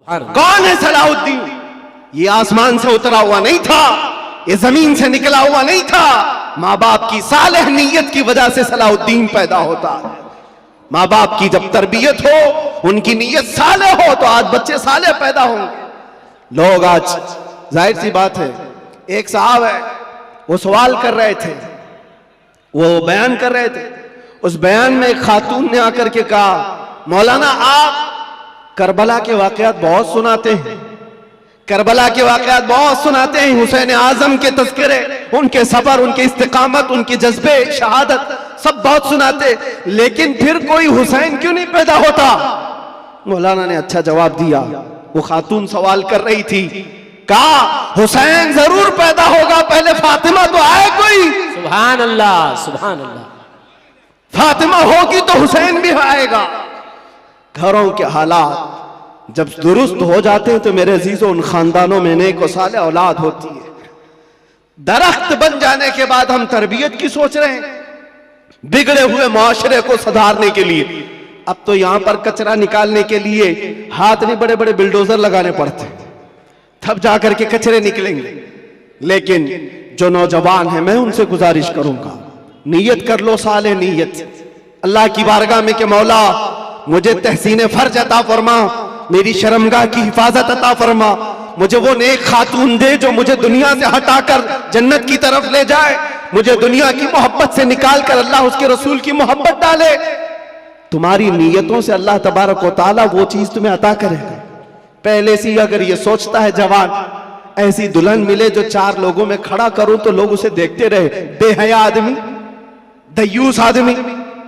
कौन है सलाहुद्दीन? ये आसमान से उतरा हुआ नहीं था, ये जमीन से निकला हुआ नहीं था। माँ बाप की सालेह नीयत की वजह से सलाहुद्दीन पैदा होता है। माँ बाप की जब तरबियत हो, उनकी नीयत साले हो, तो आज बच्चे साले पैदा होंगे। लोग आज, जाहिर सी बात है, एक साहब है, वो सवाल कर रहे थे, वो बयान कर रहे थे। उस बयान में एक खातून ने आकर के कहा, मौलाना आप करबला के वाकयात बहुत सुनाते हैं, करबला के वाकयात बहुत सुनाते हैं, हुसैन आजम के तज़किरे, उनके सफर, उनके इस्तिकामत, उनके जज्बे शहादत सब बहुत सुनाते, लेकिन फिर कोई हुसैन क्यों नहीं पैदा होता? मौलाना ने अच्छा जवाब दिया। वो खातून सवाल कर रही थी, कहा हुसैन जरूर पैदा होगा, पहले फातिमा तो आए कोई। सुभान अल्लाह, सुभान अल्लाह। फातिमा होगी तो हुसैन भी आएगा। घरों के हालात जब दुरुस्त हो जाते हैं तो मेरे अजीजों, उन खानदानों में नेक व साले औलाद होती है। दरख्त बन जाने के बाद हम तरबियत की सोच रहे हैं, बिगड़े हुए माशरे को सुधारने के लिए। अब तो यहां पर कचरा निकालने के लिए हाथ नहीं, बड़े बड़े बिल्डोजर लगाने पड़ते हैं, तब जाकर के कचरे निकलेंगे। लेकिन जो नौजवान है, मैं उनसे गुजारिश करूंगा, नीयत कर लो, साले नीयत अल्लाह की बारगाह में कि मौला मुझे तहसीन फर्ज अता फरमा, मेरी शर्मगाह की हिफाजत अता फरमा, मुझे वो नेक खातून दे जो मुझे दुनिया से हटाकर जन्नत की तरफ ले जाए, मुझे दुनिया की मोहब्बत से निकाल कर अल्लाह उसके रसूल की मोहब्बत डाले। तुम्हारी नीयतों से अल्लाह तबारक व तआला वो चीज तुम्हें अता करेगा। पहले से अगर ये सोचता है जवान, ऐसी दुल्हन मिले जो चार लोगों में खड़ा करूं तो लोग उसे देखते रहे, बेहया आदमी, दयूस आदमी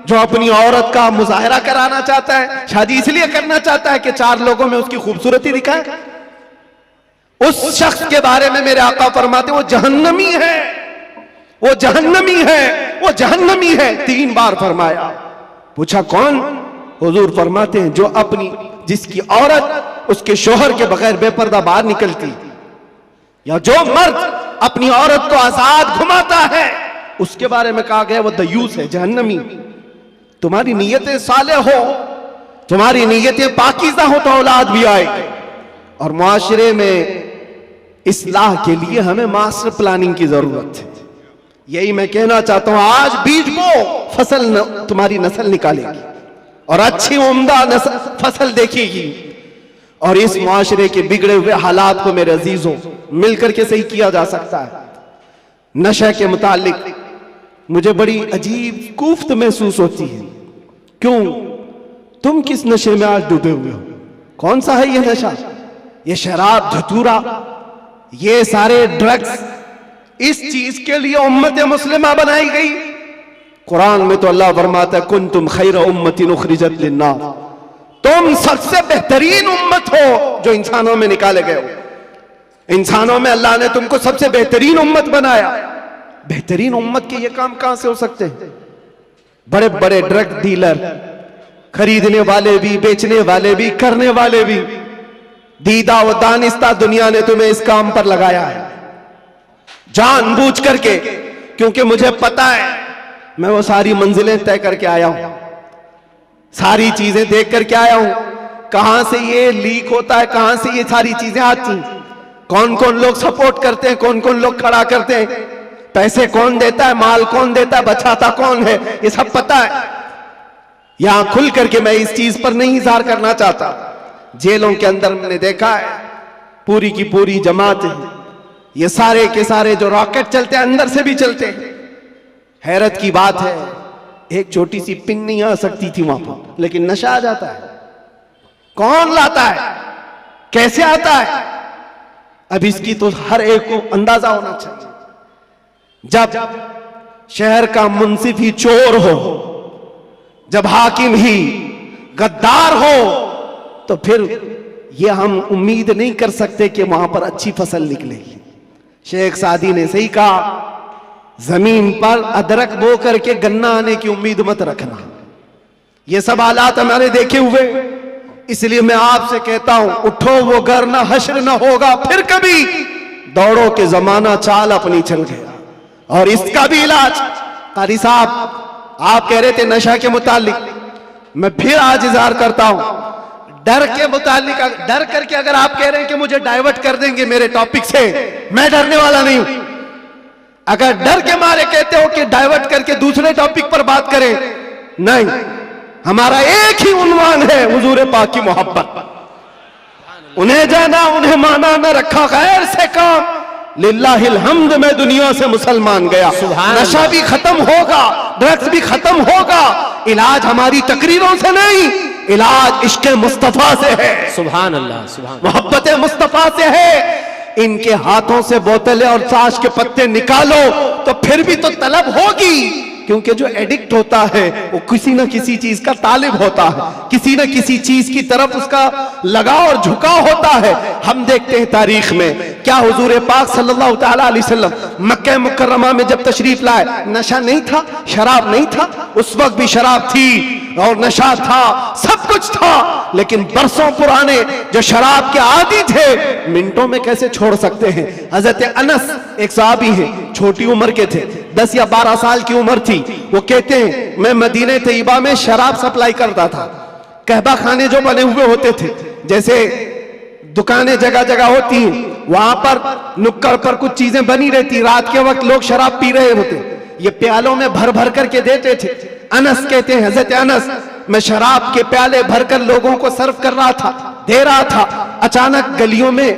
जो अपनी औरत का मुजाहरा कराना चाहता है, शादी इसलिए करना चाहता है कि चार लोगों में उसकी खूबसूरती दिखाए, उस शख्स के बारे में मेरे आका फरमाते वो जहन्नमी है, वो जहन्नमी है, वो जहन्नमी है, 3 बार फरमाया। पूछा कौन? हुजूर फरमाते हैं जो अपनी, जिसकी औरत उसके शोहर के बगैर बेपर्दा बाहर निकलती, या जो मर्द अपनी औरत को आजाद घुमाता है, उसके बारे में कहा गया वो दयूस है, जहन्नमी। तुम्हारी नीयतें साले हो, तुम्हारी नीयतें पाकीज़ा हो तो औलाद भी आएगी। और मुआशरे में इस्लाह के लिए हमें मास्टर प्लानिंग की जरूरत है। यही मैं कहना चाहता हूं, आज बीज बो, फसल तुम्हारी नस्ल निकालेगी और अच्छी उम्दा फसल देखेगी। और इस मुआशरे के बिगड़े हुए हालात को मेरे अजीजों मिलकर के सही किया जा सकता है। नशे के मुतालिक मुझे बड़ी अजीब कुफ्त महसूस होती है। क्यों? तुम किस नशे में आज डूबे हुए हो? कौन सा है ये नशा? ये शराब, धतूरा, ये सारे ड्रग्स, इस चीज के लिए उम्मत मुस्लिमा बनाई गई। कुरान में तो अल्लाह फरमाता है कुंतुम खैर उम्मतिन उखरिजत लिन्नास, तुम सबसे बेहतरीन उम्मत हो जो इंसानों में निकाले गए हो। इंसानों में अल्लाह ने तुमको सबसे बेहतरीन उम्मत बनाया। बेहतरीन उम्मत के ये काम कहां से हो सकते हैं? बड़े बड़े ड्रग डीलर, खरीदने वाले भी, बेचने वाले भी, करने वाले भी, दीदा व दानिस्ता दुनिया ने तुम्हें इस काम पर लगाया है जानबूझ करके, क्योंकि मुझे पता है मैं वो सारी मंजिलें तय करके आया हूं, सारी चीजें देख करके आया हूं, कहां से ये लीक होता है, कहां से ये सारी चीजें आती, कौन कौन लोग सपोर्ट करते हैं, कौन कौन लोग खड़ा करते हैं, पैसे कौन देता है, माल कौन देता है, बचाता कौन है, ये सब पता है। यहां खुल करके मैं इस चीज पर नहीं इज़हार करना चाहता। जेलों के अंदर मैंने देखा है पूरी की पूरी जमात है, ये सारे के सारे जो रॉकेट चलते हैं अंदर से भी चलते हैं। हैरत की बात है, एक छोटी सी पिन नहीं आ सकती थी वहां पर, लेकिन नशा आ जाता है। कौन लाता है, कैसे आता है? अब इसकी तो हर एक को अंदाजा होना चाहिए। जब शहर का मुंसिफ ही चोर हो, जब हाकिम ही गद्दार हो, तो फिर ये हम उम्मीद नहीं कर सकते कि वहां पर अच्छी फसल निकलेगी। शेख सादी ने सही कहा, जमीन पर अदरक बो करके गन्ना आने की उम्मीद मत रखना। ये सब हालात हमारे देखे हुए, इसलिए मैं आपसे कहता हूं, उठो वो घर ना हश्र ना होगा फिर कभी, दौड़ो के जमाना चाल अपनी चल गया। और इसका भी इलाज, कारी साहब आप कह रहे थे नशा के मुतालिक, मैं फिर आज इज़हार करता हूं, डर के मुतालिक, डर करके अगर आप कह रहे हैं कि मुझे डाइवर्ट कर देंगे मेरे टॉपिक से, मैं डरने वाला नहीं हूं। अगर डर के मारे कहते हो कि डाइवर्ट करके दूसरे टॉपिक पर बात करें, नहीं, हमारा एक ही उन्वान है, हुजूर पाक की मोहब्बत। उन्हें जाना, उन्हें माना, न रखा गैर से काम। लिल्लाहिल हम्द, मैं दुनिया से मुसलमान गया। नशा भी खत्म होगा, ड्रग्स भी खत्म होगा। इलाज हमारी तकरीरों से नहीं, इलाज इश्क़ मुस्तफा से है। सुभान अल्लाह, सुभान मोहब्बत मुस्तफा से है। इनके हाथों से बोतलें और ताश के पत्ते निकालो तो फिर भी तो तलब होगी, क्योंकि जो एडिक्ट होता है वो किसी ना किसी चीज का तालिब होता है, किसी ना किसी चीज की तरफ उसका लगाव और झुकाव होता है। हम देखते हैं तारीख में क्या हुजूर पाक सल्लल्लाहु तआला अलैहि वसल्लम मक्का मुकर्रमा में जब तशरीफ लाए, नशा नहीं था, शराब नहीं था, उस वक्त भी शराब थी और नशा था, सब कुछ था, लेकिन बरसों पुराने जो शराब के आदी थे मिनटों में कैसे छोड़ सकते हैं। हजरत अनस एक सहाबी हैं, छोटी उम्र के थे, 10 या 12 साल की उम्र थी। वो कहते हैं मैं मदीने तैयबा में शराब सप्लाई करता था। कहबा खाने जो बने हुए होते थे, जैसे दुकानें जगह जगह होती हैं, वहां पर नुक्कड़ पर कुछ चीजें बनी रहती, रात के वक्त लोग शराब पी रहे होते, ये प्यालों में भर भर करके देते थे। अनस कहते हैं, हजरत अनस, मैं शराब के प्याले भरकर लोगों को सर्व कर रहा था, दे रहा था। अचानक गलियों में,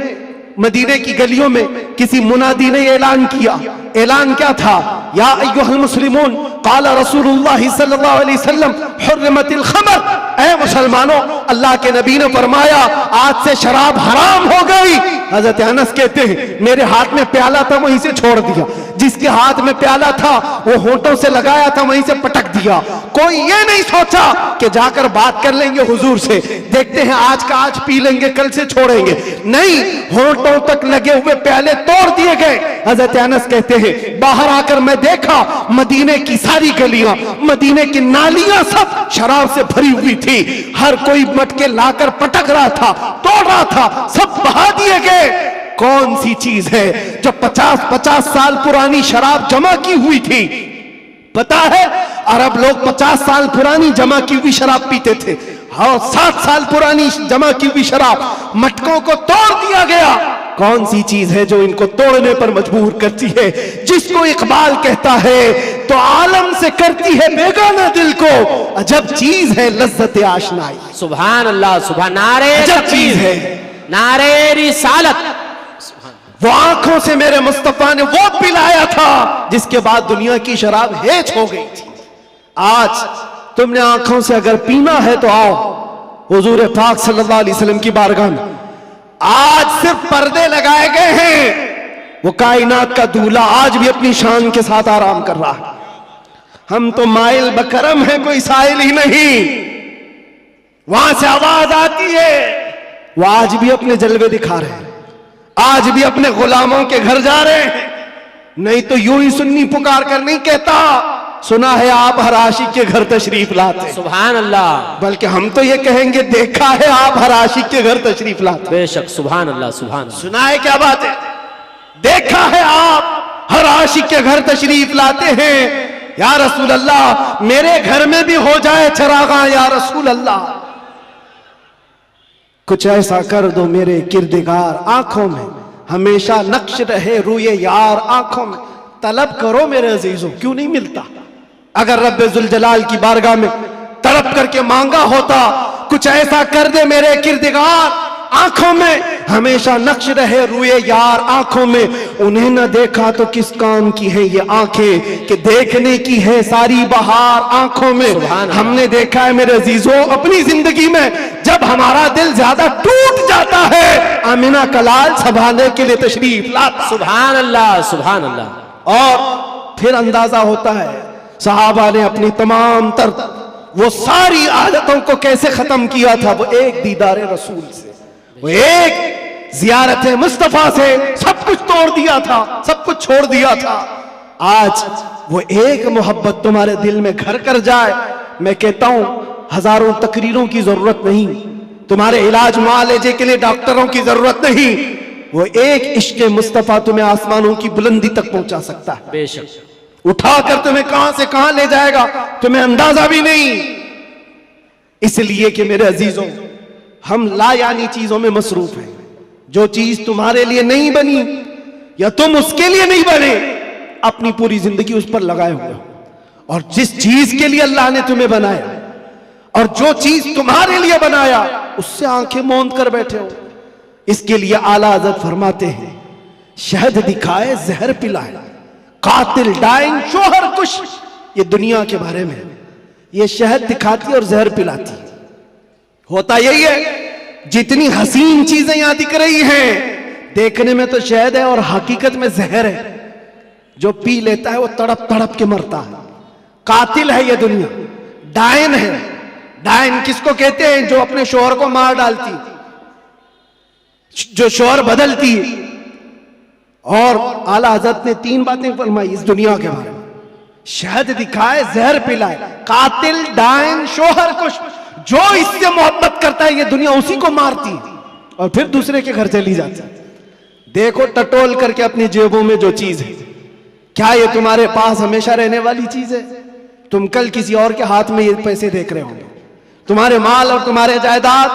मदीने की गलियों में किसी मुनादी ने ऐलान किया। ऐलान क्या था? या अय्युहल मुस्लिमून क़ाला रसूलुल्लाह सल्लल्लाहु अलैहि वसल्लम हुर्रिमतिल खमर। ऐ मुसलमानों, अल्लाह के नबी ने फरमाया आज से शराब हराम हो गई। हजरत अनस कहते हैं मेरे हाथ में प्याला था, वहीं से छोड़ दिया। जिसके हाथ में प्याला था वो होंठों से लगाया था, वहीं से पटक दिया। कोई ये नहीं सोचा कि जाकर बात कर लेंगे हुजूर से, देखते हैं आज का आज पी लेंगे, कल से छोड़ेंगे। नहीं, होंठों तक लगे हुए प्याले तोड़ दिए गए। हजरत अनस कहते हैं बाहर आकर मैं देखा मदीने की सारी गलियां, मदीने की नालियां सब शराब से भरी हुई थी। हर कोई मटके लाकर पटक रहा था, तोड़ रहा था, सब बहा दिए गए। कौन सी चीज है जो 50-50 साल पुरानी शराब जमा की हुई थी? पता है, अरब लोग 50 साल पुरानी जमा की हुई शराब पीते थे। हाँ, 7 साल पुरानी जमा की हुई शराब, मटकों को तोड़ दिया गया। कौन सी चीज है जो इनको तोड़ने पर मजबूर करती है? जिसको इकबाल कहता है तो आलम से करती है बेगाना दिल को, अजब चीज है लज्जत आशनाई। सुभान अल्लाह, सुभान, नारे अजब चीज है, नारे रिसालत। वो आंखों से मेरे मुस्तफा ने वो पिलाया था जिसके बाद दुनिया की शराब हेच हो गई थी। आज तुमने आंखों से अगर पीना है तो आओ हुजूर पाक सल्लल्लाहु अलैहि वसल्लम की बारगाह में। आज सिर्फ पर्दे लगाए गए हैं, वो कायनात का दूल्हा आज भी अपनी शान के साथ आराम कर रहा है। हम तो माइल बकरम है, कोई साइल ही नहीं। वहां से आवाज आती है, वो आज भी अपने जलवे दिखा रहे हैं, आज भी अपने गुलामों के घर जा रहे हैं। नहीं तो यूं ही सुन्नी पुकार कर नहीं कहता सुना है आप हर आशिक के घर तशरीफ लाते। सुभान अल्लाह, बल्कि हम तो ये कहेंगे देखा है आप हर आशिक के घर तशरीफ लाते। बेशक, सुभान अल्लाह, सुभान अल्लाह। सुना है क्या बात है? देखा है आप हर आशिक के घर तशरीफ लाते हैं। या रसूल अल्लाह, मेरे घर में भी हो जाए चरागा या रसूल अल्लाह, कुछ ऐसा कर दो मेरे किरदगार, आंखों में हमेशा नक्श रहे रूए यार, आंखों में तलब करो मेरे अजीजों, क्यों नहीं मिलता? अगर रब्बे जुल जलाल की बारगाह में तलब करके मांगा होता कुछ ऐसा कर दे मेरे किरदगार, आंखों में हमेशा नक्श रहे रूए यार, आंखों में उन्हें न देखा तो किस काम की है ये आंखें कि देखने की है सारी बहार, आंखों में हमने देखा है मेरे अजीजों अपनी जिंदगी में। जब हमारा दिल ज्यादा टूट जाता है, आमिना कलाल संभालने के लिए तशरीफ लाता। सुभान अल्लाह, सुभान अल्लाह। और फिर अंदाजा होता है सहाबा ने अपनी तमाम तर वो सारी आदतों को कैसे खत्म किया था। वो एक दीदार रसूल से, वो एक जियारत मुस्तफा से सब कुछ तोड़ दिया था, सब कुछ छोड़ दिया था। आज वो एक मोहब्बत तुम्हारे दिल में घर कर जाए, मैं कहता हूं हजारों तकरीरों की जरूरत नहीं, तुम्हारे इलाज मुआलजे के लिए डॉक्टरों की जरूरत नहीं। वो एक इश्क़ मुस्तफा तुम्हें आसमानों की बुलंदी तक पहुंचा सकता है। बेशक, उठाकर तुम्हें कहां से कहां ले जाएगा तुम्हें अंदाजा भी नहीं। इसलिए कि मेरे अजीजों, हम ला यानी चीजों में मसरूफ हैं। जो चीज तुम्हारे लिए नहीं बनी या तुम उसके लिए नहीं बने, अपनी पूरी जिंदगी उस पर लगाए हुए हो। और जिस चीज के लिए अल्लाह ने तुम्हें बनाया और जो चीज तुम्हारे लिए बनाया, उससे आंखें मूंद कर बैठे हो। इसके लिए आला हज़रत फरमाते हैं, शहद दिखाए जहर पिलाए, कातिल डाइंग शोहर कुश। ये दुनिया के बारे में, ये शहद दिखाती और जहर पिलाती। होता यही है, जितनी हसीन चीजें यहां दिख रही हैं, देखने में तो शहद है और हकीकत में जहर है। जो पी लेता है वो तड़प तड़प के मरता है। कातिल है ये दुनिया, डायन है। डायन किसको कहते हैं? जो अपने शोहर को मार डालती, जो शोहर बदलती है। और आला हज़रत ने 3 बातें फरमाई इस दुनिया के बारे में, शहद दिखाए जहर पिलाए, कातिल डायन शोहर कुश। जो इससे मोहब्बत करता है ये दुनिया उसी को मारती और फिर दूसरे के घर चली जाती। देखो टटोल करके अपनी जेबों में जो चीज है, क्या ये तुम्हारे पास हमेशा रहने वाली चीज है? तुम कल किसी और के हाथ में ये पैसे देख रहे होंगे, तुम्हारे माल और तुम्हारे जायदाद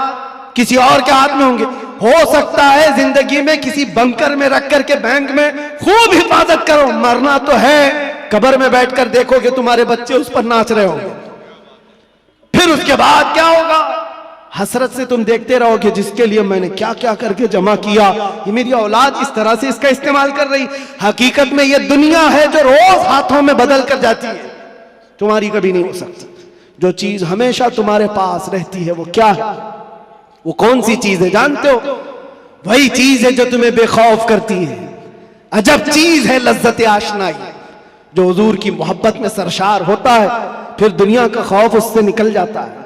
किसी और के हाथ में होंगे। हो सकता है जिंदगी में किसी बंकर में रख करके बैंक में खूब हिफाजत करो, मरना तो है, कब्र में बैठकर देखोगे तुम्हारे बच्चे उस पर नाच रहे होंगे। फिर उसके बाद क्या होगा? हसरत से तुम देखते रहोगे, जिसके लिए मैंने क्या क्या करके जमा किया, ये मेरी औलाद इस तरह से इसका इस्तेमाल कर रही। हकीकत में ये दुनिया है जो रोज हाथों में बदल कर जाती है, तुम्हारी कभी नहीं हो सकती। जो चीज हमेशा तुम्हारे पास रहती है वो क्या है? वो कौन सी चीज है जानते हो? वही चीज है जो तुम्हें बेखौफ करती है। अजब चीज है लज्जत आशनाई। जो हुजूर की मोहब्बत में सरशार होता है, फिर दुनिया का खौफ उससे निकल जाता है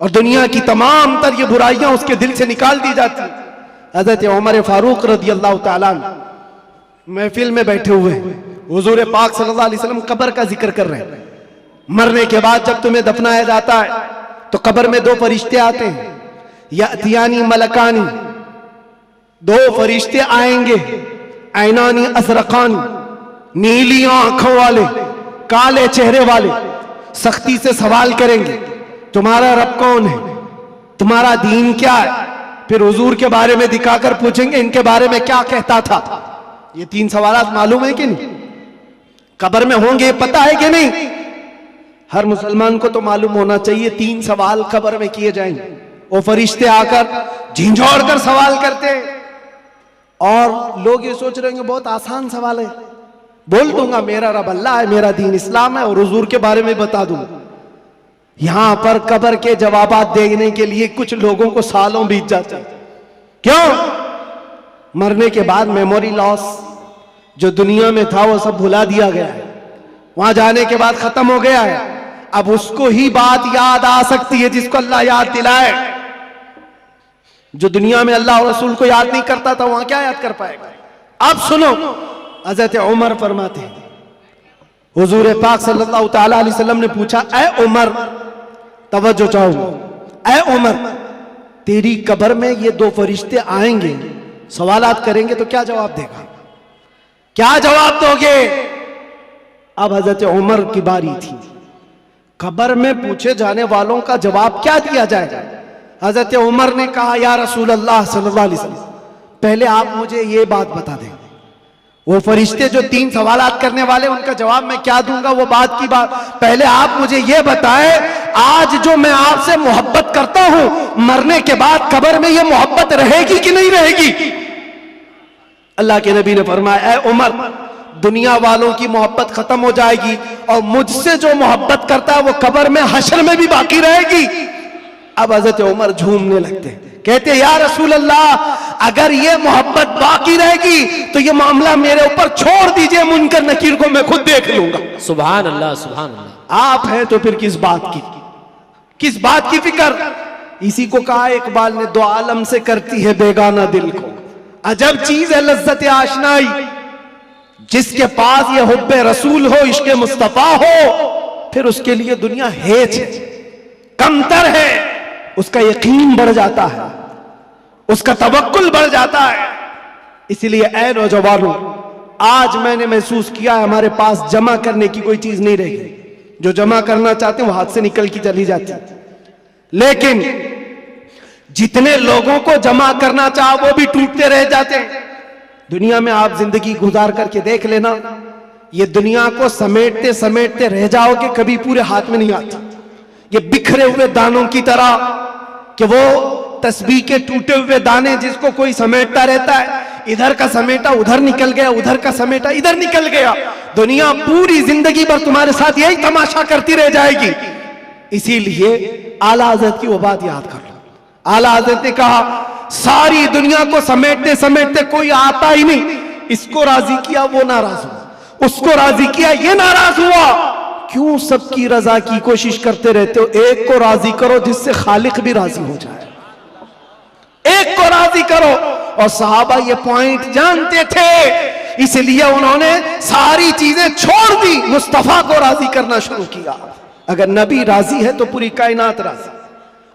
और दुनिया की तमाम तर ये बुराइयां उसके दिल से निकाल दी जाती। हज़रत उमर फारूक रज़ी अल्लाह ताला अन्हु महफिल में बैठे हुए हुजूर पाक सल्लल्लाहु अलैहि वसल्लम कब्र का जिक्र कर रहे हैं। मरने के बाद जब तुम्हें दफनाया जाता है तो कब्र में 2 फरिश्ते आते हैं, यातियानी मलकानी। 2 फरिश्ते आएंगे, ऐनानी अज़रक़ानी, नीली आंखों वाले, काले चेहरे वाले, सख्ती से सवाल करेंगे, तुम्हारा रब कौन है, तुम्हारा दीन क्या है। फिर हुजूर के बारे में दिखाकर पूछेंगे, इनके बारे में क्या कहता था। ये 3 सवालात मालूम है कि नहीं? कब्र में होंगे, पता है कि नहीं? हर मुसलमान को तो मालूम होना चाहिए 3 सवाल कब्र में किए जाएंगे। वो फरिश्ते आकर झिंझोड़ कर सवाल करते हैं और लोग ये सोच रहे हैं बहुत आसान सवाल है, बोल दूंगा मेरा रब अल्लाह है, मेरा दीन इस्लाम है और हुजूर के बारे में बता दूंगा। यहां पर कब्र के जवाबात देने के लिए कुछ लोगों को सालों बीत जाते हैं। क्यों? मरने के बाद मेमोरी लॉस, जो दुनिया में था वो सब भुला दिया गया है। वहां जाने के बाद खत्म हो गया है। अब उसको ही बात याद आ सकती है जिसको अल्लाह याद दिलाए। जो दुनिया में अल्लाह और रसूल को याद नहीं करता था, वहां क्या याद कर पाएगा? अब सुनो, हज़रत उमर फरमाते हैं, हुजूर पाक सल्लल्लाहु ताला अलैहि वसल्लम ने पूछा, ऐ उमर, तवज्जो चाहूंगा, ऐ उमर, तेरी कब्र में ये 2 फरिश्ते आएंगे, सवालात करेंगे तो क्या जवाब देगा? क्या जवाब दोगे? अब हज़रत उमर की बारी थी। कब्र में पूछे जाने वालों का जवाब क्या दिया जाएगा? हज़रत उमर ने कहा, या रसूल अल्लाह सल्लल्लाहु अलैहि वसल्लम, पहले आप मुझे ये बात बता दें, वो फरिश्ते जो 3 सवालात करने वाले उनका जवाब मैं क्या दूंगा, वो बात की बात। पहले आप मुझे ये बताएं, आज जो मैं आपसे मोहब्बत करता हूं, मरने के बाद कब्र में ये मोहब्बत रहेगी कि नहीं रहेगी? अल्लाह के नबी ने फरमाया, ऐ उमर, दुनिया वालों की मोहब्बत खत्म हो जाएगी और मुझसे जो मोहब्बत करता है वो कब्र में हश्र में भी बाकी रहेगी। अब हज़रत उमर झूमने लगते, कहते, या रसूल अल्लाह, अगर ये मोहब्बत बाकी रहेगी तो ये मामला मेरे ऊपर छोड़ दीजिए, मुनकर नकीर को मैं खुद देख लूंगा। सुभान अल्लाह, सुभान अल्लाह। आप हैं तो फिर किस बात की फिक्र? इसी को कहा इकबाल ने, 2 आलम से करती है बेगाना दिल को। अजब चीज है लज्जत आशनाई। जिसके पास ये हुब्बे रसूल हो, इश्क़े मुस्तफा हो, फिर उसके लिए दुनिया हेच है, कमतर है, उसका यकीन बढ़ जाता है, उसका तवक्कुल बढ़ जाता है। इसलिए ऐ नौजवानों, आज मैंने महसूस किया है हमारे पास जमा करने की कोई चीज नहीं रही। जो जमा करना चाहते हैं वो हाथ से निकल की चली जाती है। लेकिन जितने लोगों को जमा करना चाहा वो भी टूटते रह जाते हैं। दुनिया में आप जिंदगी गुजार करके देख लेना, ये दुनिया को समेटते समेटते रह जाओगे, कभी पूरे हाथ में नहीं आती। ये बिखरे हुए दानों की तरह कि वो तस्बीह के टूटे हुए दाने जिसको कोई समेटता रहता है, इधर का समेटा उधर निकल गया, उधर का समेटा इधर निकल गया। दुनिया पूरी जिंदगी भर तुम्हारे साथ यही तमाशा करती रह जाएगी। इसीलिए आला हज़रत की वो बात याद कर लो। आला हज़रत ने कहा सारी दुनिया को समेटते समेटते कोई आता ही नहीं, इसको राजी किया वो नाराज हुआ, उसको राजी किया ये नाराज हुआ। क्यों सबकी रजा की कोशिश करते रहते हो? एक को राजी करो जिससे खालिक भी राजी हो जाए, एक को राजी करो। और सहाबा ये पॉइंट जानते थे, इसलिए उन्होंने सारी चीजें छोड़ दी, मुस्तफा को राजी करना शुरू किया। अगर नबी राजी है तो पूरी कायनात राजी।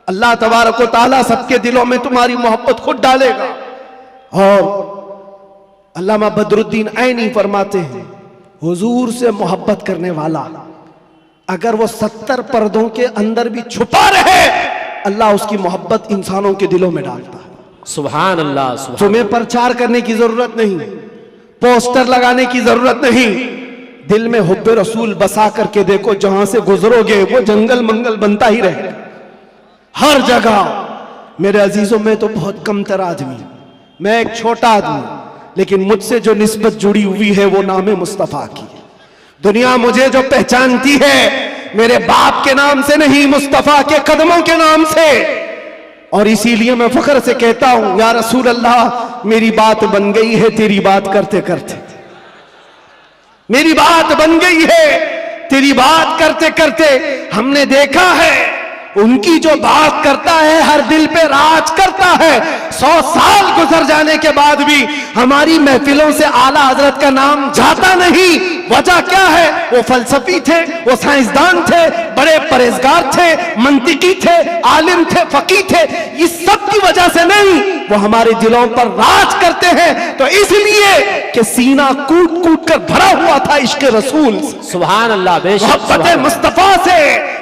अल्लाह तबारक व तआला सबके दिलों में तुम्हारी मोहब्बत खुद डालेगा। और अल्लामा बदरुद्दीन ऐनी फरमाते हैं, हुजूर से मोहब्बत करने वाला अगर वो 70 पर्दों के अंदर भी छुपा रहे, अल्लाह उसकी मोहब्बत इंसानों के दिलों में डालता है। सुभान अल्लाह, सुभान। तुम्हें प्रचार करने की जरूरत नहीं, पोस्टर लगाने की जरूरत नहीं, दिल में हुब्बे रसूल बसा करके देखो, जहां से गुजरोगे वो जंगल मंगल बनता ही रहेगा हर जगह। मेरे अजीजों, में तो बहुत कमतर आदमी, मैं एक छोटा आदमी, लेकिन मुझसे जो निस्बत जुड़ी हुई है वो नाम मुस्तफा की है। दुनिया मुझे जो पहचानती है मेरे बाप के नाम से नहीं, मुस्तफा के कदमों के नाम से। और इसीलिए मैं फख्र से कहता हूं, या रसूल अल्लाह, मेरी बात बन गई है तेरी बात करते करते, मेरी बात बन गई है तेरी बात करते करते। हमने देखा है उनकी जो बात करता है हर दिल पे राज करता है। 100 साल गुजर जाने के बाद भी हमारी महफिलों से आला हजरत का नाम जाता नहीं। वजह क्या है? वो फलसफी थे, वो साइंसदान थे, बड़े परहेजगार थे, मंतिकी थे, आलिम थे, फकीह थे। इस सब की वजह से नहीं, वो हमारे दिलों पर राज करते हैं। तो इसलिए कि सीना कूट कूट कर भरा हुआ था इश्क रसूल, सुभान अल्लाह, मोहब्बत मुस्तफा से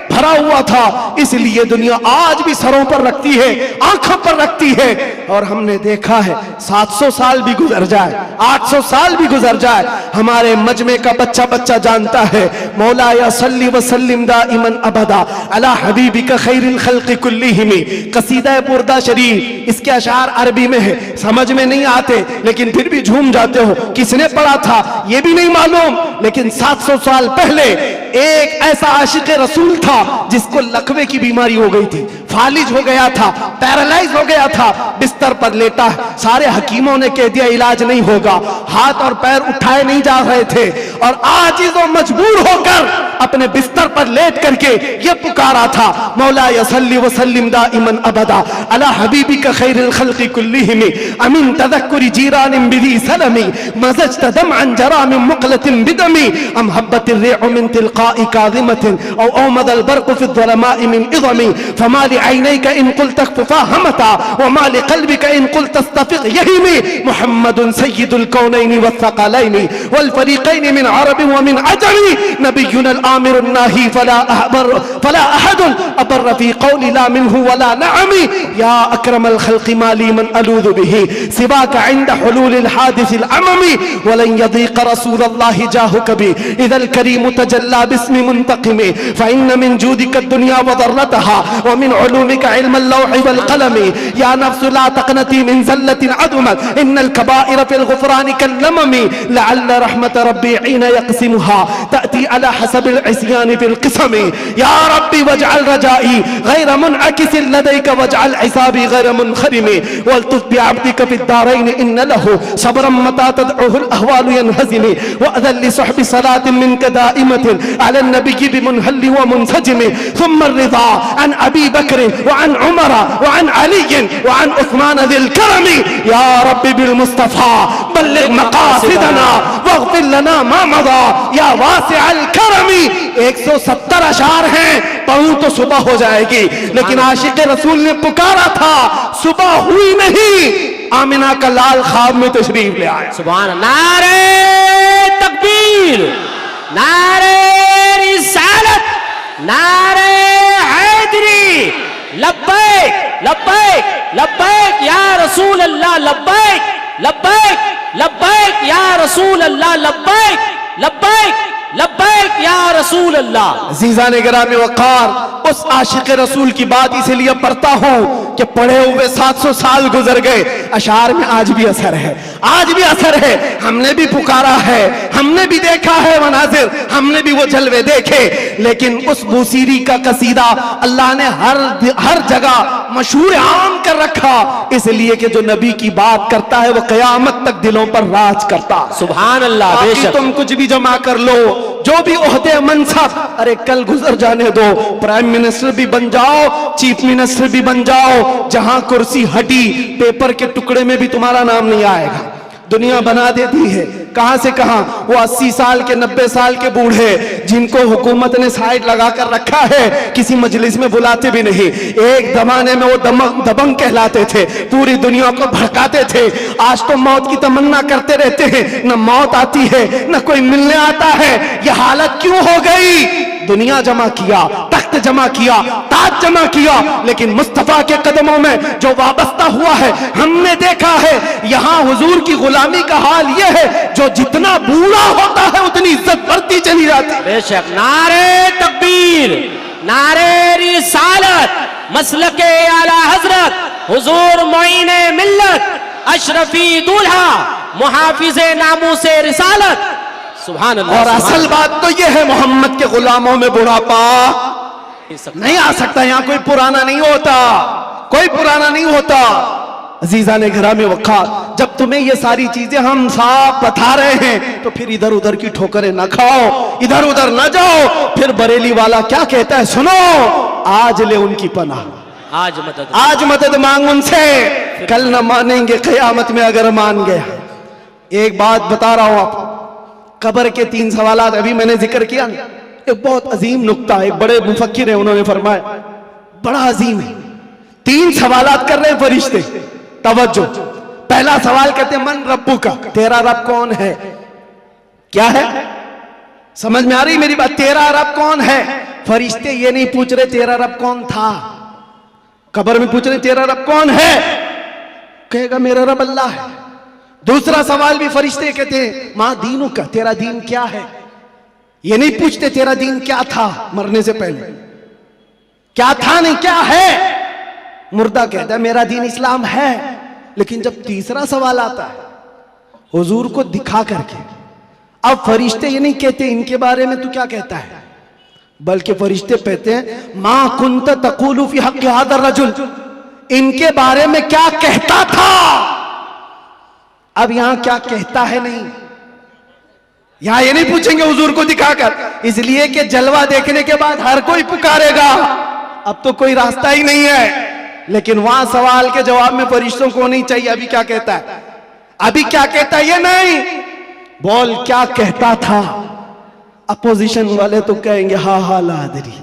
भरा हुआ था। इसलिए दुनिया आज भी सरों पर रखती है, आंखों पर रखती है। और हमने देखा है 700 साल भी गुजर जाए, 800 साल भी गुजर जाए, हमारे मजमे का बच्चा बच्चा जानता है, मौला या सल्ली व सल्लिम दाइमन अबदा अला हबीबिका खैरिल खल्क़ि कुल्लिहिम। कसीदा बुर्दा शरीफ, इसके अशार अरबी में है, समझ में नहीं आते लेकिन फिर भी झूम जाते हो। किसने पढ़ा था ये भी नहीं मालूम, लेकिन 700 साल पहले एक ऐसा आशिक रसूल था जिसको लकवे की बीमारी हो गई थी, फालिज हो गया था, पैरालाइज हो गया था, बिस्तर पर लेटा है। सारे हकीमों ने कह दिया इलाज नहीं होगा, हाथ और पैर उठाए नहीं जा रहे थे, और आजिज और मजबूर होकर अपने बिस्तर पर लेट करके ये पुकारा था, मौला यसल्ली व सल्लिम दाइमन अबदा अला हबीबिका खैरिल खल्क़ि कुल्लिहिम अमिन तदक्कुरि जीरानिन बिदी सलमी मज़ज्त दमअन जरा मिन मुक़लतिन बिदमी अम हब्बतिर रिअ मिन तिलक़ाइ काज़िमतिन औ औमदल बर्क़ु फ़ि ज़लमाइ मिन इज़मी फमा लिअयनैका इन क़ुल्त ख़फ़ा हमता व मा लिक़ल्बिका इन क़ुल्त अस्तफ़िक़ यहीमी मुहम्मदुन सय्यिदुल कौनैनि वस्सक़लैनि वल फ़रीक़ैनि मिन अरबिन व मिन अजमी नबियुनल आमिरुन नाही फला अहदुन अबर फ़ी क़ौलि ला मिन्हु वला नअमी या अक्रमल ख़ल्क़ि माली मन अलूज़ु बिही सिवाका इंद हुलूलिल हादिसिल अममी वलन यज़ीक़ रसूलल्लाहि जाहु कभी इज़ल करीम तजल्ला बिस्मि मुंतक़िमी फ़इन्न मिन जूदिका दुनिया व ज़र्रतहा व मिन उलूमिका इल्मल लौहि वल क़लमी या नफ्सु ला तक़नती मिन ज़ल्लतिन अदुमत इन्नल कबाइर फ़िल ग़ुफ़रानि कल्लममी लअल्ल रहमत रब्बी हीन यक़सिमुहा तअती अला हसबिल इस्यानि फ़िल क़िसमी या रब्बी वजअल रजाई गैर मुनअकिसिन लदैका वजअल हिसाबी गैर मुनख़रिमी वल्तुफ़ बिअब्दिका फ़िद दारैन इन्न लहु सब्रन मता तदउहुल अहवालु यनहज़िमी वअज़ल लिसहबि सलातिन मिनका दाइमतिन अला नबिय्यि बिमुनहल्लि व मुनसजिमी थुम्मा रिज़ा अन अबी बकर व अन उमर व अन अली व अन उस्मान ज़िल करमी या रब्बी बिल मुस्तफ़ा बल्लिग़ मक़ासिदना वग़फ़िर लना मा मज़ा या वासिअल करमी। 170 अशार हैं, पढ़ूं तो सुबह हो जाएगी, लेकिन आशिक़ रसूल ने पुकारा था, सुबह हुई नहीं, आमिना का लाल ख्वाब में तशरीफ ले आया। सुभान अल्लाह। नारे तकबीर, नारे रिसालत, नारे हैदरी, लब्बैक लब्बैक लब्बैक या रसूल अल्लाह, लब्बैक लब्बैक लब्बैक या रसूल अल्लाह, लब्बैक लब्बैक लब्बैक या रसूल अल्लाह। अज़ीज़ान गिरामी वक़ार, उस आशिक़ रसूल की बात इसीलिए पढ़ता हूँ कि पढ़े हुए 700 साल गुजर गए, अशार में आज भी असर है, आज भी असर है। हमने भी पुकारा है, हमने भी देखा है मनाजिर, हमने भी वो जलवे देखे, लेकिन उस बूसीरी का कसीदा अल्लाह ने हर जगह मशहूर आम कर रखा, इसलिए कि जो नबी की बात करता है वो क़यामत तक दिलों पर राज करता। सुभान अल्लाह। बेशक तुम कुछ भी जमा कर लो, जो भी ओहदे मनसब, अरे कल गुजर जाने दो, प्राइम मिनिस्टर भी बन जाओ, चीफ मिनिस्टर भी बन जाओ, जहां कुर्सी हटी पेपर के टुकड़े में भी तुम्हारा नाम नहीं आएगा। दुनिया बना देती है कहां से कहां। वो 80 साल के 90 साल के बूढ़े जिनको हुकूमत ने साइड लगा कर रखा है, किसी मजलिस में बुलाते भी नहीं। एक जमाने में वो दबंग कहलाते थे, पूरी दुनिया को भड़काते थे। आज तो मौत की तमन्ना करते रहते हैं, न मौत आती है न कोई मिलने आता है। ये हालत क्यों हो गई? दुनिया जमा किया, तख्त जमा किया, ताज जमा किया, लेकिन मुस्तफा के कदमों में जो वाबस्ता हुआ है, हमने देखा है यहां हुजूर की गुलामी का हाल यह है, जो जितना बूढ़ा होता है उतनी इज्जत बढ़ती चली जाती। बेशक। नारे तकबीर, नारे रिसालत, मसलके आला हजरत हुजूर मोइने मिल्लत, अशरफी दूल्हा, मुहाफिजे नामूसे रिसालत। सुभान अल्लाह। और असल बात तो यह है, मोहम्मद के गुलामों में बुढ़ापा नहीं आ सकता। यहाँ कोई पुराना नहीं होता, कोई पुराना नहीं होता। अजीजा ने घरामे वक़ार, जब तुम्हें ये सारी चीजें हम साफ बता रहे हैं तो फिर इधर उधर की ठोकरें ना खाओ, इधर उधर ना जाओ। फिर बरेली वाला क्या कहता है सुनो, आज ले उनकी पनाह, आज मदद मांग उनसे, कल न मानेंगे क़यामत में अगर मान गया। एक बात बता रहा हूं आपको, कब्र के 3 सवालात अभी मैंने जिक्र किया ना, एक बहुत अजीम नुक्ता, एक बड़े मुफक्किर है, उन्होंने फरमाया बड़ा अजीम है। 3 सवालात कर रहे हैं फरिश्ते, तवज्जो। पहला सवाल कहते हैं मन रब्बू का, तेरा रब कौन है? क्या है? समझ में आ रही मेरी बात? तेरा रब कौन है? फरिश्ते ये नहीं पूछ रहे तेरा रब कौन था, कब्र में पूछ रहे तेरा रब कौन है? कहेगा मेरा रब अल्लाह है। दूसरा सवाल भी फरिश्ते कहते हैं मां दीनों का, तेरा दीन क्या है? ये नहीं पूछते तेरा दीन क्या था मरने से पहले, क्या था नहीं क्या है। मुर्दा कहता है मेरा दीन इस्लाम है। लेकिन जब तीसरा सवाल आता है हुजूर को दिखा करके, अब फरिश्ते ये नहीं कहते इनके बारे में तू क्या कहता है, बल्कि फरिश्ते कहते हैं मां कुंत तक़ूलु फी हक़्क़ि हाज़ा रजुल, इनके बारे में क्या कहता था। अब यहां क्या कहता है नहीं, यहां ये नहीं पूछेंगे हुजूर को दिखाकर, इसलिए कि जलवा देखने के बाद हर कोई पुकारेगा, अब तो कोई रास्ता ही नहीं है। लेकिन वहां सवाल के जवाब में फरिश्तों को नहीं चाहिए अभी क्या कहता है, अभी क्या कहता है ये नहीं, बोल क्या कहता था। अपोजिशन वाले तो कहेंगे हा हा लादरी,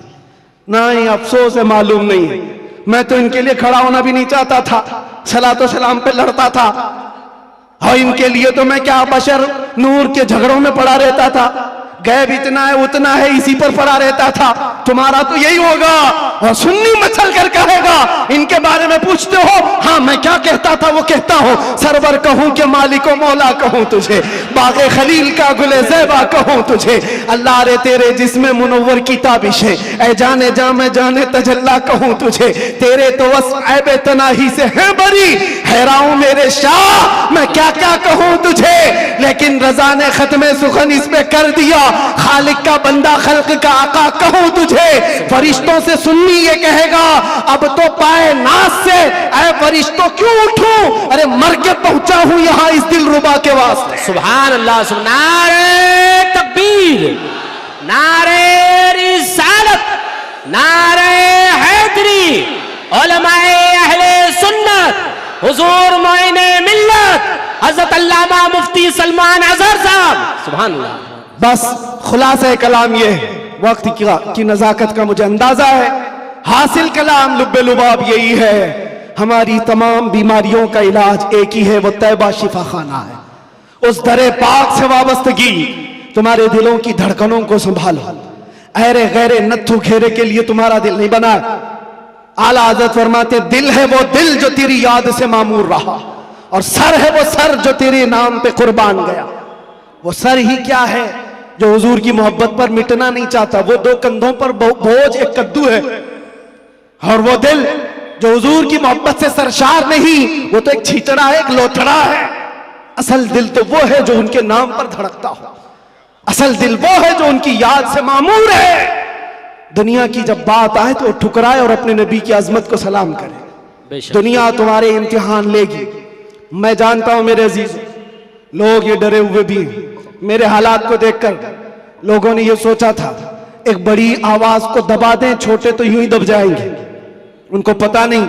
नहीं अफसोस है मालूम नहीं है, मैं तो इनके लिए खड़ा होना भी नहीं चाहता था, सलातो सलाम पे लड़ता था, और इनके लिए तो मैं क्या बशर नूर के झगड़ों में पड़ा रहता था, गैब इतना है उतना है इसी पर पड़ा रहता था। तुम्हारा तो यही होगा। और सुन्नी मचल कर कहेगा इनके बारे में पूछते हो, हाँ मैं क्या कहता था वो कहता हूं, सरवर कहूं कि मालिको मौला कहूं तुझे, बागे खलील का गुले ज़ैबा कहूं तुझे, अल्लाह रे तेरे जिस्म मुनव्वर की ताबिश है, ऐ जाने जा मैं जाने तजल्ला कहूं तुझे, तेरे तो वस्फ़ ऐब तनाही से है बरी, हैराऊं मेरे शाह मैं क्या क्या कहूं तुझे। लेकिन रजा ने खत्मे सुखन इस पे कर दिया, खालिक का बंदा खल्क का आका कहूं तुझे। फरिश्तों से सुन्नी ये कहेगा अब तो पाए नाज से ऐ फरिश्तों क्यों उठूं, अरे मर के पहुंचा हूं यहां इस दिलरुबा के वास्ते। सुभान अल्लाह। नारे तकबीर, नारे रिसालत, नारे हैदरी, उलमाए अहले सुन्नत, हुजूर मोइने मिल्लत हजरत अल्लामा मुफ्ती सलमान अजहर साहब। सुभान अल्लाह। बस खुलासा कलाम ये है, वक्त की नजाकत का मुझे अंदाजा है, हासिल कलाम लुब्बे लुबाब यही है, हमारी तमाम बीमारियों का इलाज एक ही है, वो तैबा शिफा खाना है। उस दरे पाक से वाबस्तगी तुम्हारे दिलों की धड़कनों को संभालो। अहरे गैरे नत्थु घेरे के लिए तुम्हारा दिल नहीं बना। आला हज़रत फरमाते दिल है वो दिल जो तेरी याद से मामूर रहा, और सर है वो सर जो तेरे नाम पे कुर्बान गया। वो सर ही क्या है जो हुजूर की मोहब्बत पर मिटना नहीं चाहता। वो दो कंधों पर बोझ एक कद्दू है, और वो दिल जो हुजूर की मोहब्बत से सरशार नहीं, वो तो एक छीचड़ा है, एक लोथड़ा है। असल दिल तो वो है जो उनके नाम पर धड़कता हो। असल दिल वो है जो उनकी याद से मामूर है। दुनिया की जब बात आए तो ठुकराए और अपने नबी की अजमत को सलाम करे। दुनिया तुम्हारे इम्तिहान लेगी। मैं जानता हूं मेरे अजीज, लोग ये डरे हुए भी हैं। मेरे हालात को देखकर लोगों ने ये सोचा था एक बड़ी आवाज को दबा दें, छोटे तो यूं ही दब जाएंगे। उनको पता नहीं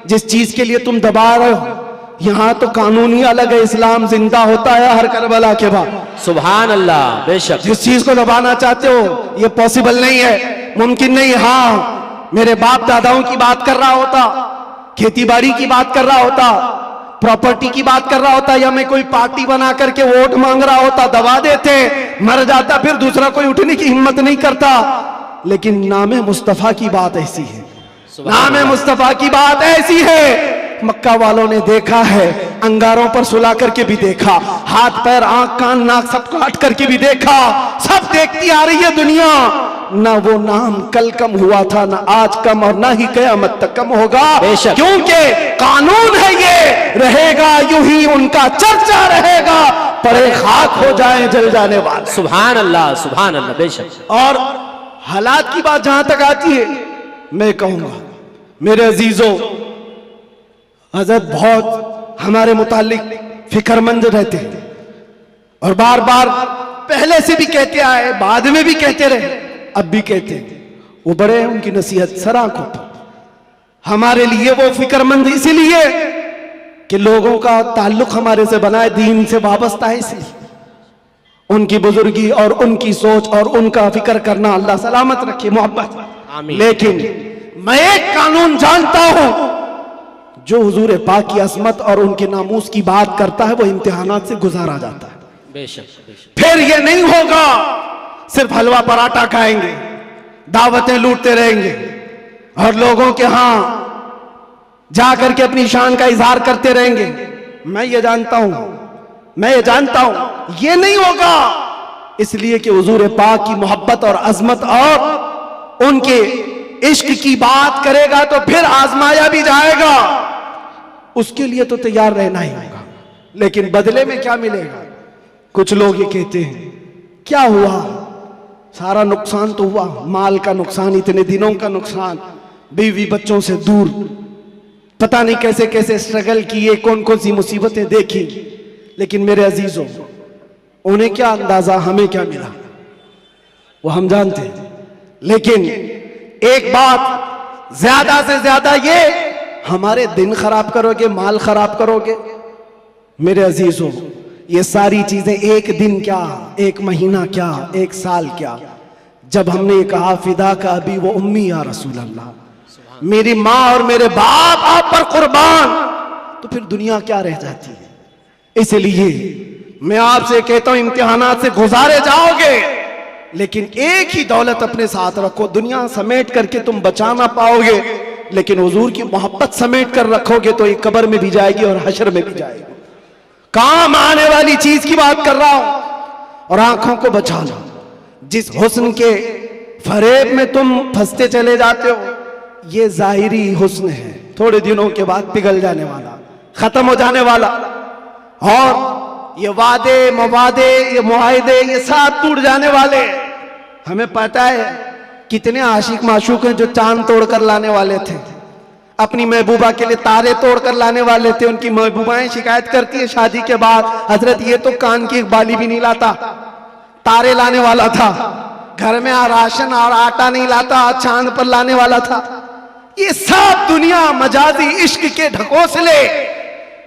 जिस चीज के लिए तुम दबा रहे हो, यहां तो कानून ही अलग है। इस्लाम जिंदा होता है हर करबला के बाद। सुभान अल्लाह। बेशक जिस चीज को दबाना चाहते हो ये पॉसिबल नहीं है, मुमकिन नहीं। हाँ, मेरे बाप दादाओं की बात कर रहा होता, खेती बाड़ी की बात कर रहा होता, प्रॉपर्टी की बात कर रहा होता, या मैं कोई पार्टी बना करके वोट मांग रहा होता, दबा देते, मर जाता, फिर दूसरा कोई उठने की हिम्मत नहीं करता। लेकिन नामे मुस्तफा की बात ऐसी है, नामे मुस्तफा की बात ऐसी है। मक्का वालों ने देखा है, अंगारों पर सुला करके भी देखा, हाथ पैर आंख कान नाक सब काट करके भी देखा, सब देखती आ रही है दुनिया। ना वो नाम कल कम हुआ था, ना आज कम, और ना ही कयामत तक कम होगा। क्योंकि कानून है ये, रहेगा यूं ही उनका चर्चा रहेगा, परे खाक हो जाए जल जाने वाले। सुभान अल्लाह, सुभान अल्लाह। बेशक। और हालात की बात जहां तक आती है, मैं कहूंगा मेरे अजीजों, हजरत बहुत हमारे मुतालिक फिक्रमंद रहते हैं, और बार बार पहले से भी कहते आए, बाद में भी कहते रहे, अब भी कहते हैं। वो बड़े हैं, उनकी नसीहत सर आंखों पर। हमारे लिए वो फिक्रमंद इसीलिए कि लोगों का ताल्लुक हमारे से बना है, दीन से वाबस्ता है, इसलिए उनकी बुजुर्गी और उनकी सोच और उनका फिक्र करना अल्लाह सलामत रखे, मोहब्बत। लेकिन मैं एक कानून जानता हूं, जो हुजूर पाक की असमत और उनके नामूस की बात करता है वो इम्तिहानात से गुजारा जाता है। बेशक, बेशक। फिर ये नहीं होगा सिर्फ हलवा पराठा खाएंगे, दावतें लूटते रहेंगे, और लोगों के यहां जाकर के अपनी शान का इजहार करते रहेंगे। मैं ये जानता हूं, मैं ये जानता हूं ये नहीं होगा, इसलिए कि हुजूर पाक की मोहब्बत और अजमत और उनके इश्क की बात करेगा तो फिर आजमाया भी जाएगा। उसके लिए तो तैयार रहना ही होगा, लेकिन बदले में क्या मिलेगा? कुछ लोग ये कहते हैं क्या हुआ, सारा नुकसान तो हुआ, माल का नुकसान, इतने दिनों का नुकसान, बीवी बच्चों से दूर, पता नहीं कैसे कैसे स्ट्रगल किए, कौन कौन सी मुसीबतें देखी। लेकिन मेरे अजीजों, उन्हें क्या अंदाजा, हमें क्या मिला, वो हम जानते हैं। लेकिन एक बात ज्यादा से ज्यादा ये, हमारे दिन खराब करोगे, माल खराब करोगे। मेरे अजीजों, ये सारी चीजें एक दिन क्या, एक महीना क्या, एक साल क्या, जब हमने कहा फिदा का अभी वो उम्मी या रसूल अल्लाह, मेरी माँ और मेरे बाप आप पर कुर्बान, तो फिर दुनिया क्या रह जाती है। इसलिए मैं आपसे कहता हूं, इम्तिहानात से गुजारे जाओगे, लेकिन एक ही दौलत अपने साथ रखो। दुनिया समेट करके तुम बचा ना पाओगे, लेकिन हुजूर की मोहब्बत समेट कर रखोगे तो एक कब्र में भी जाएगी और हशर में भी जाएगी। काम आने वाली चीज की बात कर रहा हूं। और आंखों को बचा लो, जिस हुस्न के फरेब में तुम फंसते चले जाते हो, ये जाहिरी हुस्न है, थोड़े दिनों के बाद पिघल जाने वाला, खत्म हो जाने वाला। और ये वादे मवादे, ये मुआहिदे, ये सब टूट जाने वाले। हमें पता है कितने आशिक माशूक हैं जो चांद तोड़कर लाने वाले थे, अपनी महबूबा के लिए तारे तोड़कर लाने वाले थे। उनकी महबूबाएं शिकायत करती है शादी के बाद, हजरत ये तो कान की एक बाली भी नहीं लाता, तारे लाने वाला था, घर में राशन और आटा नहीं लाता, चांद पर लाने वाला था। ये सब दुनिया मजाजी इश्क के ढकोसले।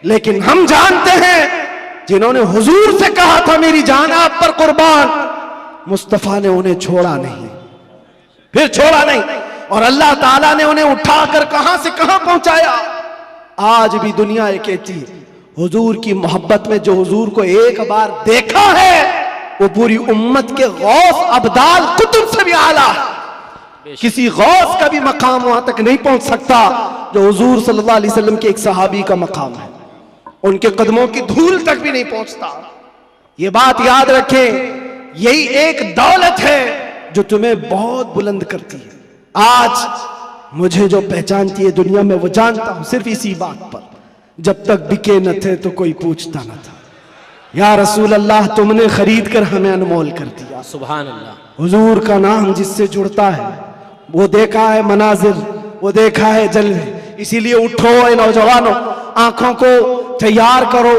लेकिन हम जानते हैं जिन्होंने हुजूर से कहा था मेरी जान आप पर कुर्बान, मुस्तफा ने उन्हें छोड़ा नहीं, फिर छोड़ा नहीं, और अल्लाह ताला ने उन्हें उठाकर कहां से कहां पहुंचाया। आज भी दुनिया ये कहती है हुजूर की मोहब्बत में जो हुजूर को एक बार देखा है वो पूरी उम्मत के गौस अब्दाल कुतुब से भी आला है। किसी गौस का भी मकाम वहां तक नहीं पहुंच सकता जो हुजूर सल्लल्लाहु अलैहि वसल्लम के एक सहाबी का मकाम है। उनके कदमों की धूल तक भी नहीं पहुंचता। ये बात याद रखें, यही एक दौलत है जो तुम्हें बहुत बुलंद करती है। आज मुझे जो पहचानती है दुनिया में, वो जानता हूं सिर्फ इसी बात पर, जब तक बिके न थे तो कोई पूछता न था। या रसूल अल्लाह, तुमने खरीद कर हमें अनमोल कर दिया। सुभान अल्लाह। हुजूर का नाम जिससे जुड़ता है वो देखा है मनाजिर, वो देखा है जलवे। इसीलिए उठो ए नौजवानों, आंखों को तैयार करो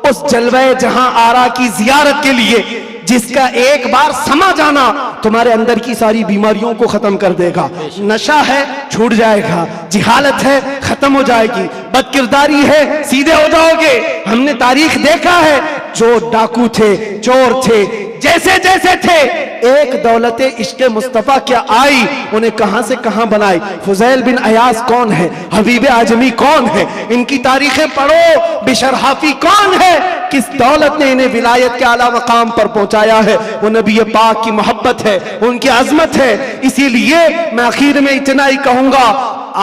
उस जलवे जहां आरा की जियारत के लिए, जिसका एक बार समा जाना तुम्हारे अंदर की सारी बीमारियों को खत्म कर देगा। नशा है छूट जाएगा, जिहालत है खत्म हो जाएगी, बदकिरदारी है सीधे हो जाओगे। हमने तारीख देखा है, जो डाकू थे, चोर थे, जैसे जैसे थे, एक दौलत इश्क मुस्तफा क्या आई, उन्हें कहां से कहां बनाई। फुजैल बिन अयास कौन है, हबीब आजमी कौन है, इनकी तारीखें पढ़ो। बिशर हाफी कौन है, किस दौलत ने इन्हें विलायत के आला मकाम पर पहुंचाया है। वो नबी पाक की मोहब्बत है, उनकी अजमत है। इसीलिए मैं आखिर में इतना ही कहूंगा,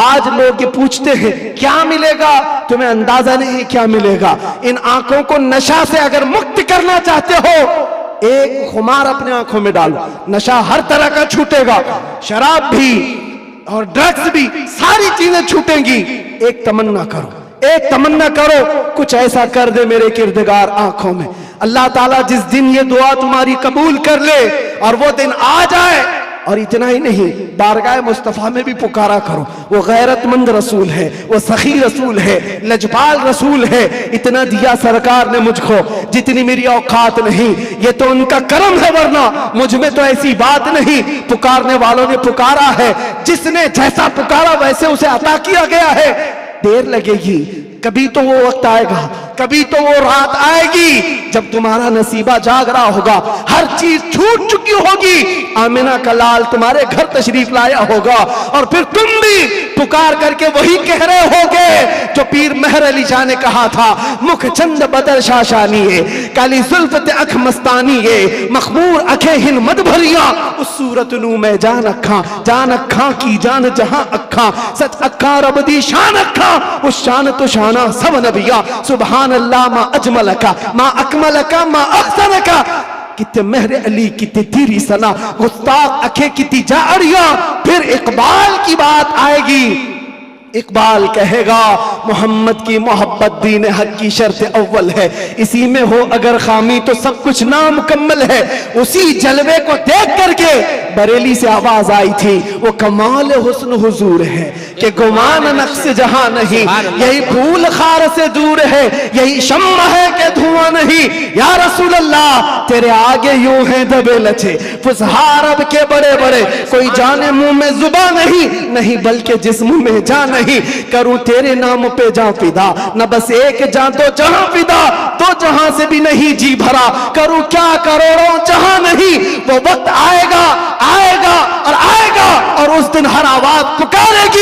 आज लोग ये पूछते हैं क्या मिलेगा, तुम्हें अंदाजा नहीं क्या मिलेगा। इन आंखों को नशा से अगर मुक्त करना चाहते हो, एक खुमार अपने आंखों में डालो, नशा हर तरह का छूटेगा, शराब भी और ड्रग्स भी, सारी चीजें छूटेंगी। एक तमन्ना करो, एक तमन्ना करो, कुछ ऐसा कर दे मेरे किरदगार आंखों में। अल्लाह ताला जिस दिन ये दुआ तुम्हारी कबूल कर ले और वो दिन आ जाए, और इतना ही नहीं, बारगाह मुस्तफा में भी पुकारा करो। वो गैरतमंद रसूल है, वो सखी रसूल है, लजपाल रसूल है। इतना दिया सरकार ने मुझको जितनी मेरी औकात नहीं, ये तो उनका करम है, वरना मुझ में तो ऐसी बात नहीं। पुकारने वालों ने पुकारा है, जिसने जैसा पुकारा वैसे उसे अता किया गया है। देर लगेगी, कभी तो वो वक्त आएगा, कभी तो वो रात आएगी जब तुम्हारा नसीबा जाग रहा होगा, हर चीज छूट चुकी होगी। आमिना का लाल तुम्हारे घर तशरीफ लाया होगा और फिर तुम भी पुकार करके वही कह रहे होगे जो पीर मेहर अली शाह ने कहा था, मुख चंद बदर शाशानी है, काली जुल्फत अख मस्तानी है, मखमूर अखे हिन मद भरिया, उस सूरत नू मैं जान अखा की जान जहां अखा, सच अखा रब दी शान अखा, उस शान तो शाना सब नबिया। सुभान अल्लाह मा अजमल का, मा अकमल का, मा अहसन का। कितने मेहर अली कितनी तेरी सना, गुस्ताख अखे कितनी जाड़िया। फिर इकबाल की बात आएगी, इकबाल कहेगा मोहम्मद की मोहब्बत दीन हक की शर्त अव्वल है, इसी में हो अगर खामी तो सब कुछ नामुकम्मल है। उसी जलवे को देख करके बरेली से आवाज आई थी, वो कमाल हुस्न हुजूर है कि गुमान नक्श जहां नहीं, यही फूल खार से दूर है, यही शम्मा है कि धुआं नहीं। या रसूल अल्लाह, तेरे आगे यूं है दबे लचे फुसहा अरब के बड़े बड़े, कोई जाने मुंह में जुबा नहीं बल्कि जिस्म में जान नहीं। करूं तेरे नाम पे जान फिदा, न बस एक जान तो जहां फिदा, तो जहां से भी नहीं जी भरा, करूं क्या करोड़ों जहां नहीं। वो वक्त आएगा और उस दिन हर आवाज पुकारेगी,